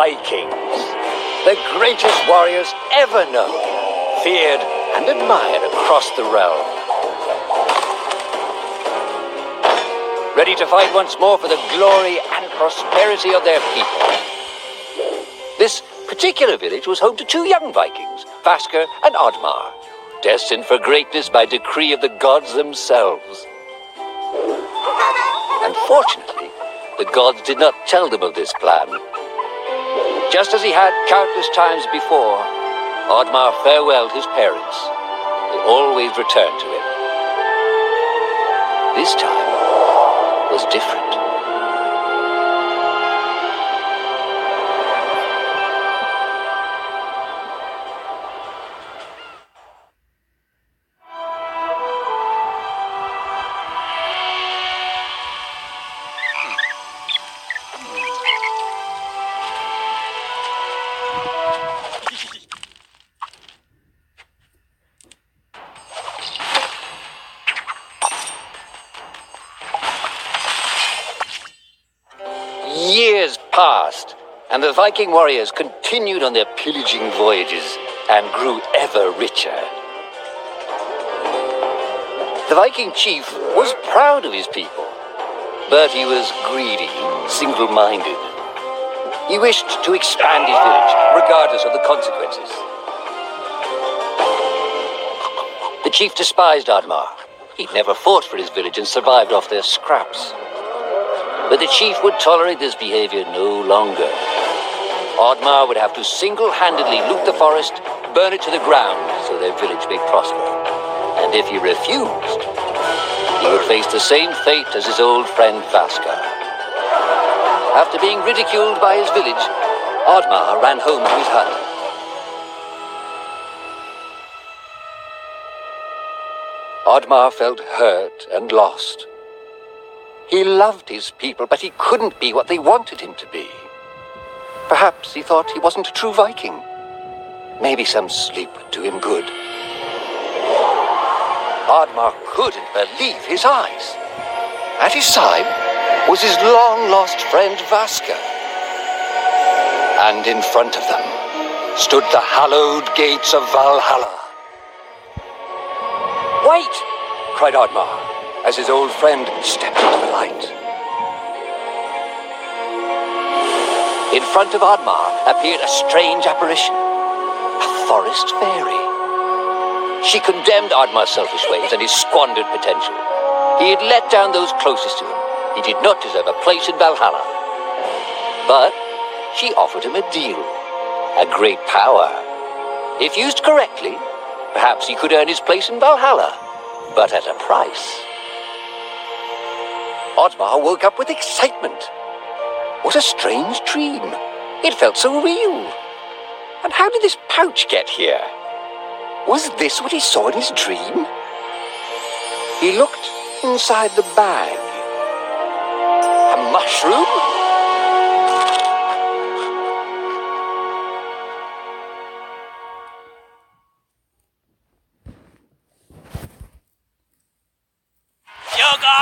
Vikings, the greatest warriors ever known, feared and admired across the realm. Ready to fight once more for the glory and prosperity of their people. This particular village was home to two young Vikings, Vasker and Oddmar, destined for greatness by decree of the gods themselves. Unfortunately, the gods did not tell them of this plan. Just as he had countless times before, Oddmar farewelled his parents. They always returned to him. This time was different. Years passed, and the Viking warriors continued on their pillaging voyages and grew ever richer. The Viking chief was proud of his people, but he was greedy, single-minded. He wished to expand his village, regardless of the consequences. The chief despised Oddmar. He'd never fought for his village and survived off their scraps. But the chief would tolerate this behavior no longer. Oddmar would have to single-handedly loot the forest, burn it to the ground so their village may prosper. And if he refused, he would face the same fate as his old friend Vasker. After being ridiculed by his village, Oddmar ran home to his hut. Oddmar felt hurt and lost. He loved his people, but he couldn't be what they wanted him to be. Perhaps he thought he wasn't a true Viking. Maybe some sleep would do him good. Oddmar couldn't believe his eyes. At his side was his long-lost friend Vasker. And in front of them stood the hallowed gates of Valhalla. "Wait!" cried Oddmar, as his old friend stepped into the light. In front of Oddmar appeared a strange apparition, a forest fairy. She condemned Oddmar's selfish ways and his squandered potential. He had let down those closest to him. He did not deserve a place in Valhalla. But she offered him a deal, a great power. If used correctly, perhaps he could earn his place in Valhalla, but at a price. Oddmar woke up with excitement. What a strange dream. It felt so real. And how did this pouch get here? Was this what he saw in his dream? He looked inside the bag. A mushroom? Yoga!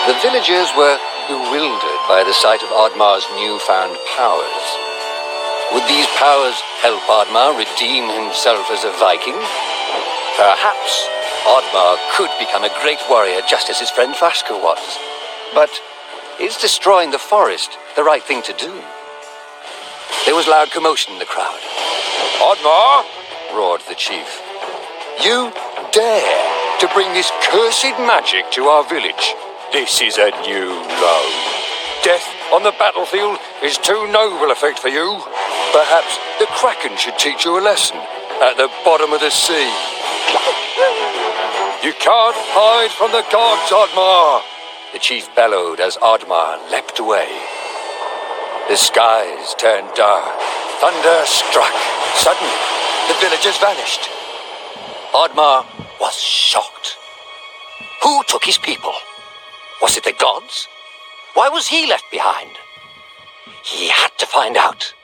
The villagers were bewildered by the sight of Oddmar's newfound powers. Would these powers help Oddmar redeem himself as a Viking? Perhaps Oddmar could become a great warrior just as his friend Vaska was. But is destroying the forest the right thing to do? There was loud commotion in the crowd. Oddmar! Roared the chief. You dare to bring this cursed magic to our village? This is a new low. Death on the battlefield is too noble a fate for you. Perhaps the Kraken should teach you a lesson at the bottom of the sea. You can't hide from the gods, Oddmar! The chief bellowed as Oddmar leapt away. The skies turned dark. Thunder struck. Suddenly, the villagers vanished. Oddmar was shocked. Who took his people? Was it the gods? Why was he left behind? He had to find out.